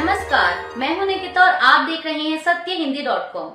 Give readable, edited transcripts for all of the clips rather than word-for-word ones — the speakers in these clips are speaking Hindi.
नमस्कार, मैं हूं निकिता और आप देख रहे हैं सत्यहिंदी.com।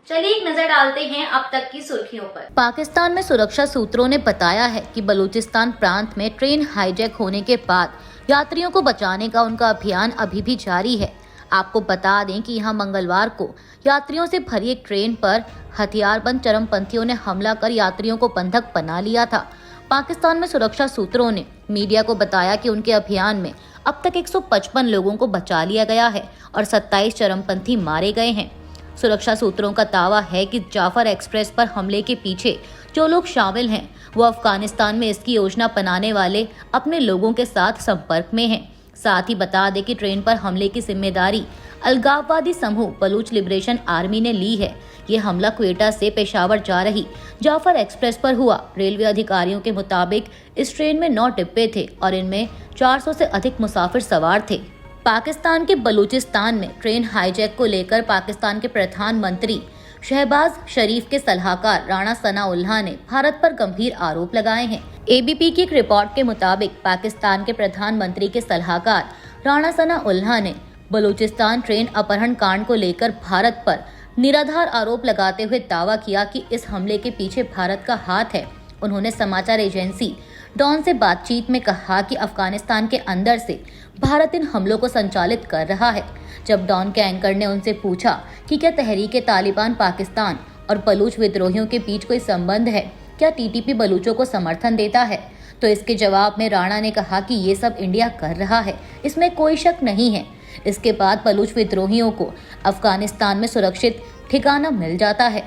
चलिए एक नजर डालते हैं अब तक की सुर्खियों पर। पाकिस्तान में सुरक्षा सूत्रों ने बताया है कि बलूचिस्तान प्रांत में ट्रेन हाईजैक होने के बाद यात्रियों को बचाने का उनका अभियान अभी भी जारी है। आपको बता दें कि यहां मंगलवार को यात्रियों से भरी एक ट्रेन पर हथियारबंद चरमपंथियों ने हमला कर यात्रियों को बंधक बना लिया था। पाकिस्तान में सुरक्षा सूत्रों ने मीडिया को बताया कि उनके अभियान में अब तक 155 लोगों को बचा लिया गया है और 27 चरमपंथी मारे गए हैं। सुरक्षा सूत्रों का दावा है कि जाफर एक्सप्रेस पर हमले के पीछे जो लोग शामिल हैं वो अफगानिस्तान में इसकी योजना बनाने वाले अपने लोगों के साथ संपर्क में हैं। साथ ही बता दें कि ट्रेन पर हमले की जिम्मेदारी अलगाववादी समूह बलूच लिबरेशन आर्मी ने ली है। ये हमला क्वेटा से पेशावर जा रही जाफर एक्सप्रेस पर हुआ। रेलवे अधिकारियों के मुताबिक इस ट्रेन में 9 डिब्बे थे और इनमें 400 से अधिक मुसाफिर सवार थे। पाकिस्तान के बलूचिस्तान में ट्रेन हाईजैक को लेकर पाकिस्तान के प्रधानमंत्री शहबाज शरीफ के सलाहकार राणा सनाउल्लाह ने भारत पर गंभीर आरोप लगाए हैं। एबीपी की एक रिपोर्ट के मुताबिक पाकिस्तान के प्रधानमंत्री के सलाहकार राणा सनाउल्लाह ने बलूचिस्तान ट्रेन अपहरण कांड को लेकर भारत पर निराधार आरोप लगाते हुए दावा किया कि इस हमले के पीछे भारत का हाथ है। उन्होंने समाचार एजेंसी डॉन से बातचीत में कहा कि अफगानिस्तान के अंदर से भारत इन हमलों को संचालित कर रहा है। जब डॉन के एंकर ने उनसे पूछा कि क्या तहरीक तालिबान पाकिस्तान और बलूच विद्रोहियों के बीच कोई संबंध है, क्या टीटीपी बलूचों को समर्थन देता है, तो इसके जवाब में राणा ने कहा कि ये सब इंडिया कर रहा है, इसमें कोई शक नहीं है। इसके बाद बलूच विद्रोहियों को अफगानिस्तान में सुरक्षित ठिकाना मिल जाता है।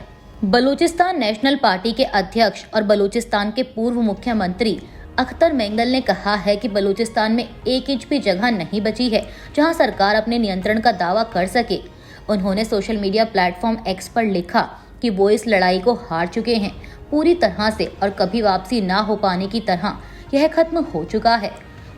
बलूचिस्तान नेशनल पार्टी के अध्यक्ष और बलूचिस्तान के पूर्व मुख्यमंत्री अख्तर मेंगल ने कहा है कि बलूचिस्तान में 1 इंच भी जगह नहीं बची है जहां सरकार अपने नियंत्रण का दावा कर सके। उन्होंने सोशल मीडिया प्लेटफॉर्म एक्स पर लिखा कि वो इस लड़ाई को हार चुके हैं पूरी तरह से और कभी वापसी ना हो पाने की तरह यह खत्म हो चुका है।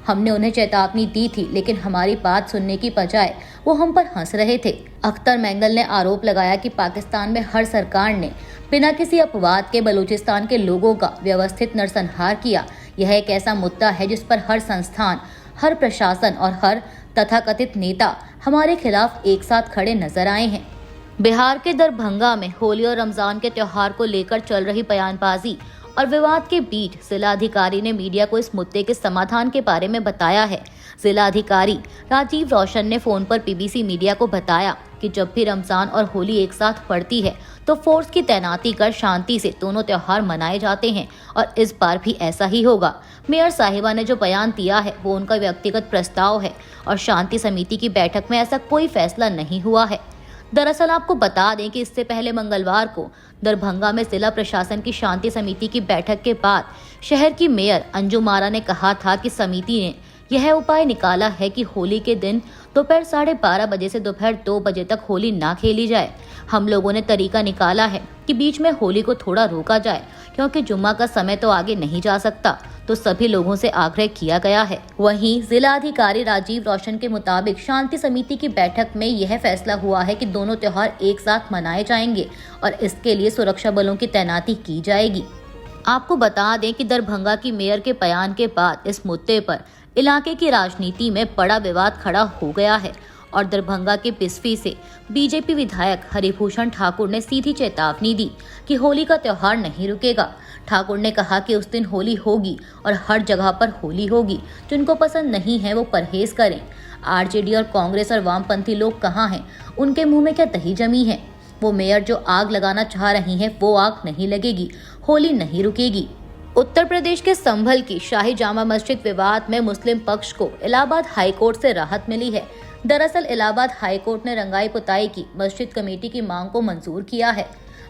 हमने उन्हें चेतावनी दी थी लेकिन हमारी बात सुनने की बजाय वो हम पर हंस रहे थे। अख्तर मेंगल ने आरोप लगाया कि पाकिस्तान में हर सरकार ने बिना किसी अपवाद के बलूचिस्तान के लोगों का व्यवस्थित नरसंहार किया। यह एक ऐसा मुद्दा है जिस पर हर संस्थान, हर प्रशासन और हर तथाकथित नेता हमारे खिलाफ एक साथ खड़े नजर आए हैं। बिहार के दरभंगा में होली और रमजान के त्योहार को लेकर चल रही बयानबाजी और विवाद के बीच जिलाधिकारी ने मीडिया को इस मुद्दे के समाधान के बारे में बताया है। जिलाधिकारी राजीव रोशन ने फोन पर पीबीसी मीडिया को बताया कि जब भी रमजान और होली एक साथ पड़ती है तो फोर्स की तैनाती कर शांति से दोनों त्योहार मनाए जाते हैं और इस बार भी ऐसा ही होगा। मेयर साहिबा ने जो बयान दिया है वो उनका व्यक्तिगत प्रस्ताव है और शांति समिति की बैठक में ऐसा कोई फैसला नहीं हुआ है। दरअसल आपको बता दें कि इससे पहले मंगलवार को दरभंगा में जिला प्रशासन की शांति समिति की बैठक के बाद शहर की मेयर अंजुम आरा ने कहा था कि समिति ने यह उपाय निकाला है कि होली के दिन दोपहर 12:30 बजे से दोपहर 2 बजे तक होली ना खेली जाए। हम लोगों ने तरीका निकाला है कि बीच में होली को थोड़ा रोका जाए क्योंकि जुम्मा का समय तो आगे नहीं जा सकता, तो सभी लोगों से आग्रह किया गया है। वहीं जिला अधिकारी राजीव रोशन के मुताबिक शांति समिति की बैठक में यह फैसला हुआ है कि दोनों त्योहार एक साथ मनाए जाएंगे और इसके लिए सुरक्षा बलों की तैनाती की जाएगी। आपको बता दें कि दरभंगा की मेयर के बयान के बाद इस मुद्दे पर इलाके की राजनीति में बड़ा विवाद खड़ा हो गया है और दरभंगा के बिस्फी से बीजेपी विधायक हरिभूषण ठाकुर ने सीधी चेतावनी दी कि होली का त्योहार नहीं रुकेगा। ठाकुर ने कहा कि उस दिन होली होगी और हर जगह पर होली होगी, जिनको पसंद नहीं है वो परहेज करें। आरजेडी और कांग्रेस और वामपंथी लोग कहाँ हैं, उनके मुंह में क्या दही जमी है। वो मेयर जो आग लगाना चाह रही हैं वो आग नहीं लगेगी, होली नहीं रुकेगी। उत्तर प्रदेश के संभल की शाही जामा मस्जिद विवाद में मुस्लिम पक्ष को इलाहाबाद हाईकोर्ट से राहत मिली है। दरअसल इलाहाबाद हाईकोर्ट ने रंगाई पुताई की मस्जिद कमेटी की मांग को मंजूर किया है।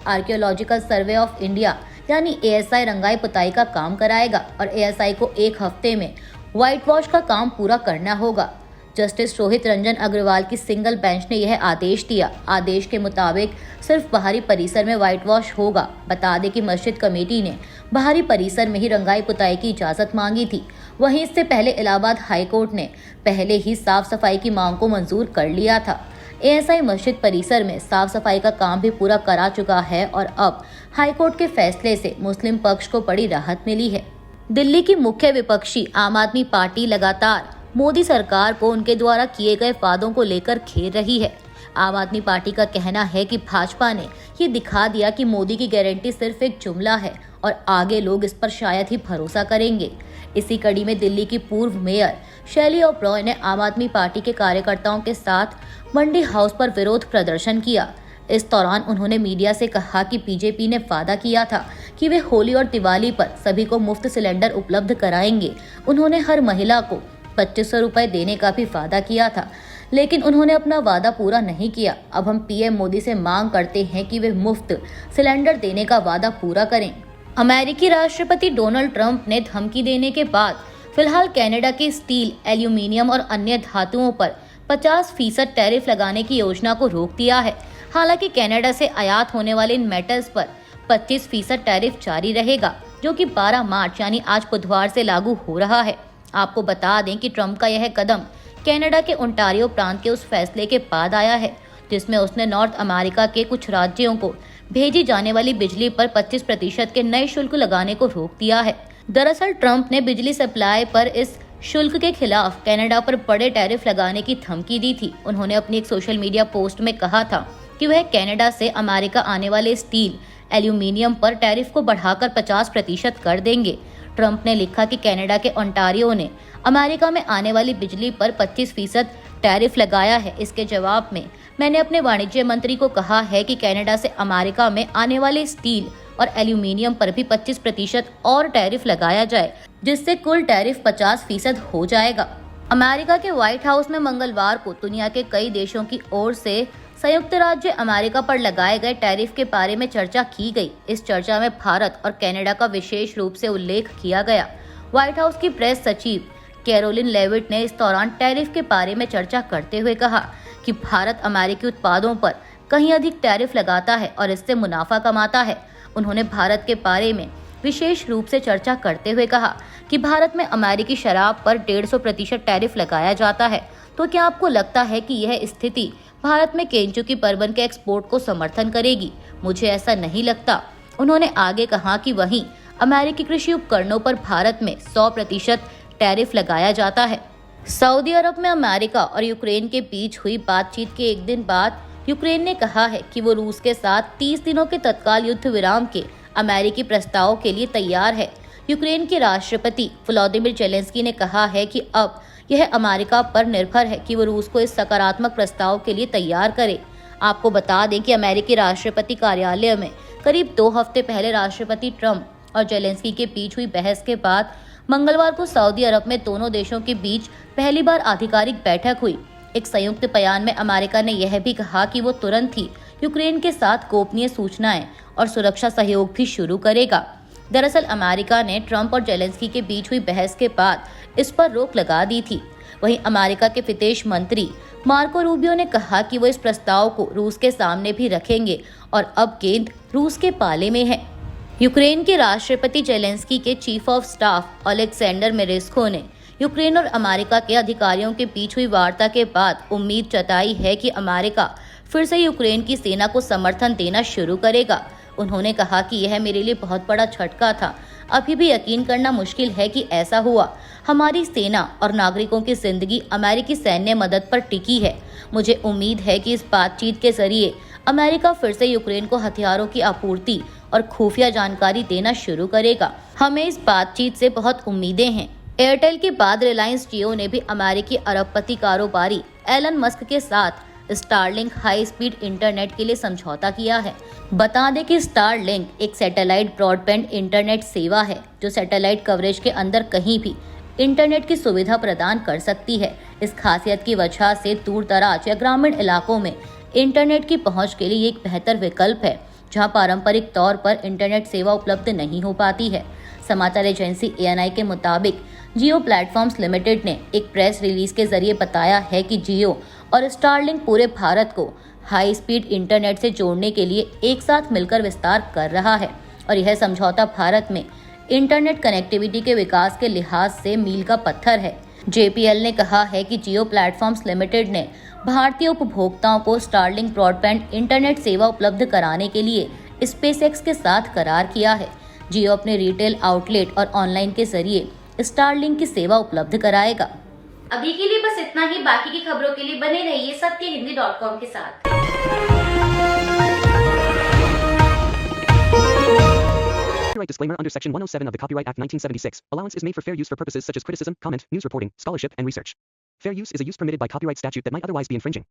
आर्कियोलॉजिकल सर्वे ऑफ इंडिया यानी एएसआई रंगाई पुताई का काम कराएगा और एएसआई को 1 हफ्ते में व्हाइट वॉश का काम पूरा करना होगा। जस्टिस रोहित रंजन अग्रवाल की सिंगल बेंच ने यह आदेश दिया। आदेश के मुताबिक सिर्फ बाहरी परिसर में व्हाइट वॉश होगा। बता दें कि मस्जिद कमेटी ने बाहरी परिसर में ही रंगाई पुताई की इजाजत मांगी थी। वहीं इससे पहले इलाहाबाद हाईकोर्ट ने पहले ही साफ सफाई की मांग को मंजूर कर लिया था। एएसआई मस्जिद परिसर में साफ सफाई का काम भी पूरा करा चुका है और अब हाईकोर्ट के फैसले से मुस्लिम पक्ष को बड़ी राहत मिली है। दिल्ली की मुख्य विपक्षी आम आदमी पार्टी लगातार मोदी सरकार को उनके द्वारा किए गए वादों को लेकर घेर रही है। आम आदमी पार्टी का कहना है कि भाजपा ने ये दिखा दिया कि मोदी की गारंटी सिर्फ एक जुमला है और आगे लोग इस पर शायद ही भरोसा करेंगे। इसी कड़ी में दिल्ली की पूर्व मेयर शैली ओबरॉय ने आम आदमी पार्टी के कार्यकर्ताओं के साथ मंडी हाउस पर विरोध प्रदर्शन किया। इस दौरान उन्होंने मीडिया से कहा कि बीजेपी ने वादा किया था कि वे होली और दिवाली पर सभी को मुफ्त सिलेंडर उपलब्ध कराएंगे। उन्होंने हर महिला को 2500 रुपए देने का भी वादा किया था, लेकिन उन्होंने अपना वादा पूरा नहीं किया। अब हम पीएम मोदी से मांग करते हैं कि वे मुफ्त सिलेंडर देने का वादा पूरा करें। अमेरिकी राष्ट्रपति डोनाल्ड ट्रंप ने धमकी देने के बाद फिलहाल कनाडा के स्टील, एल्यूमीनियम और अन्य धातुओं पर 50% टैरिफ लगाने की योजना को रोक दिया है। हालांकि कनाडा से आयात होने वाले इन मेटल्स पर 25% टैरिफ जारी रहेगा, जो कि 12 मार्च यानी आज बुधवार से लागू हो रहा है। आपको बता दें कि ट्रंप का यह कदम कनाडा के ओंटारियो प्रांत के उस फैसले के बाद आया है जिसमें उसने नॉर्थ अमेरिका के कुछ राज्यों को भेजी जाने वाली बिजली पर 25% के नए शुल्क लगाने को रोक दिया है। दरअसल ट्रंप ने बिजली सप्लाई पर इस शुल्क के खिलाफ कनाडा पर बड़े टैरिफ लगाने की धमकी दी थी। उन्होंने अपनी एक सोशल मीडिया पोस्ट में कहा था कि वह कनाडा से अमेरिका आने वाले स्टील, एल्यूमीनियम पर टैरिफ को बढ़ाकर 50% कर देंगे। ट्रंप ने लिखा कि कनाडा के ओंटारियो ने अमेरिका में आने वाली बिजली पर 25% टैरिफ लगाया है। इसके जवाब में मैंने अपने वाणिज्य मंत्री को कहा है कि कनाडा से अमेरिका में आने वाले स्टील और एल्यूमीनियम पर भी 25% और टैरिफ लगाया जाए, जिससे कुल टैरिफ 50% हो जाएगा। अमेरिका के व्हाइट हाउस में मंगलवार को दुनिया के कई देशों की ओर से संयुक्त राज्य अमेरिका पर लगाए गए टैरिफ के बारे में चर्चा की गई। इस चर्चा में भारत और कनाडा का विशेष रूप से उल्लेख किया गया। व्हाइट हाउस की प्रेस सचिव कैरोलिन लेविट ने इस दौरान टैरिफ के बारे में चर्चा करते हुए कहा कि भारत अमेरिकी उत्पादों पर कहीं अधिक टैरिफ लगाता है और इससे मुनाफा कमाता है। उन्होंने भारत के बारे में विशेष रूप से चर्चा करते हुए कहा कि भारत में अमेरिकी शराब पर 150% टैरिफ लगाया जाता है। तो क्या आपको लगता है कि यह स्थिति भारत में केंचुकी बर्बन के एक्सपोर्ट को समर्थन करेगी? मुझे ऐसा नहीं लगता। उन्होंने आगे कहा कि वहीं अमेरिकी कृषि उपकरणों पर भारत में 100% टैरिफ लगाया जाता है। सऊदी अरब में अमेरिका और यूक्रेन के बीच हुई बातचीत के एक दिन बाद यूक्रेन ने कहा है कि वो रूस के साथ 30 दिनों के तत्काल युद्ध विराम के अमेरिकी प्रस्ताव के लिए तैयार है। यूक्रेन के राष्ट्रपति व्लादिमीर जेलेंस्की ने कहा है कि अब यह अमेरिका पर निर्भर है कि वो रूस को इस सकारात्मक प्रस्ताव के लिए तैयार करे। आपको बता दें कि अमेरिकी राष्ट्रपति कार्यालय में करीब 2 हफ्ते पहले राष्ट्रपति ट्रंप और जेलेंस्की के बीच हुई बहस के बाद मंगलवार को सऊदी अरब में दोनों देशों के बीच पहली बार आधिकारिक बैठक हुई। एक संयुक्त बयान में अमेरिका ने यह भी कहा कि वो तुरंत ही यूक्रेन के साथ गोपनीय सूचनाएं और सुरक्षा सहयोग भी शुरू करेगा। दरअसल अमेरिका ने ट्रंप और जेलेंस्की के बीच हुई बहस के बाद इस पर रोक लगा दी थी। वहीं अमेरिका के विदेश मंत्री मार्को रूबियो ने कहा कि वो इस प्रस्ताव को रूस के सामने भी रखेंगे और अब गेंद रूस के पाले में है। यूक्रेन के राष्ट्रपति जेलेंस्की के चीफ ऑफ स्टाफ अलेक्जेंडर मेरेस्को ने यूक्रेन और अमेरिका के अधिकारियों के बीच हुई वार्ता के बाद उम्मीद जताई है कि अमेरिका फिर से यूक्रेन की सेना को समर्थन देना शुरू करेगा। उन्होंने कहा कि यह मेरे लिए बहुत बड़ा झटका था। अभी भी यकीन करना मुश्किल है कि ऐसा हुआ। हमारी सेना और नागरिकों की जिंदगी अमेरिकी सैन्य मदद पर टिकी है। मुझे उम्मीद है कि इस बातचीत के जरिए अमेरिका फिर से यूक्रेन को हथियारों की आपूर्ति और खुफिया जानकारी देना शुरू करेगा। हमें इस बातचीत से बहुत उम्मीदें हैं। एयरटेल के बाद रिलायंस जियो ने भी अमेरिकी अरबपति कारोबारी एलन मस्क के साथ स्टारलिंक हाई स्पीड इंटरनेट के लिए समझौता किया है। बता दें कि स्टारलिंक एक सैटेलाइट ब्रॉडबैंड इंटरनेट सेवा है जो सैटेलाइट कवरेज के अंदर कहीं भी इंटरनेट की सुविधा प्रदान कर सकती है। इस खासियत की वजह से दूर दराज या ग्रामीण इलाकों में इंटरनेट की पहुंच के लिए एक बेहतर विकल्प है जहां पारंपरिक तौर पर इंटरनेट सेवा उपलब्ध नहीं हो पाती है। समाचार एजेंसी ANI के मुताबिक जियो प्लेटफॉर्म्स लिमिटेड ने एक प्रेस रिलीज के जरिए बताया है कि जियो और स्टारलिंक पूरे भारत को हाई स्पीड इंटरनेट से जोड़ने के लिए एक साथ मिलकर विस्तार कर रहा है और यह समझौता भारत में इंटरनेट कनेक्टिविटी के विकास के लिहाज से मील का पत्थर है। JPL ने कहा है कि जियो प्लेटफॉर्म्स लिमिटेड ने भारतीय उपभोक्ताओं को स्टारलिंक ब्रॉडबैंड इंटरनेट सेवा उपलब्ध कराने के लिए SpaceX के साथ करार किया है। जियो अपने रिटेल आउटलेट और ऑनलाइन के जरिए स्टारलिंक की सेवा उपलब्ध कराएगा। अभी के लिए बस इतना ही। बाकी की खबरों के लिए बने रहिए सत्यहिंदी.com के साथ। Copyright disclaimer under Section 107 of the Copyright Act 1976. Allowance is made for fair use for purposes such as criticism, comment, news reporting, scholarship, and research. Fair use is a use permitted by copyright statute that might otherwise be infringing.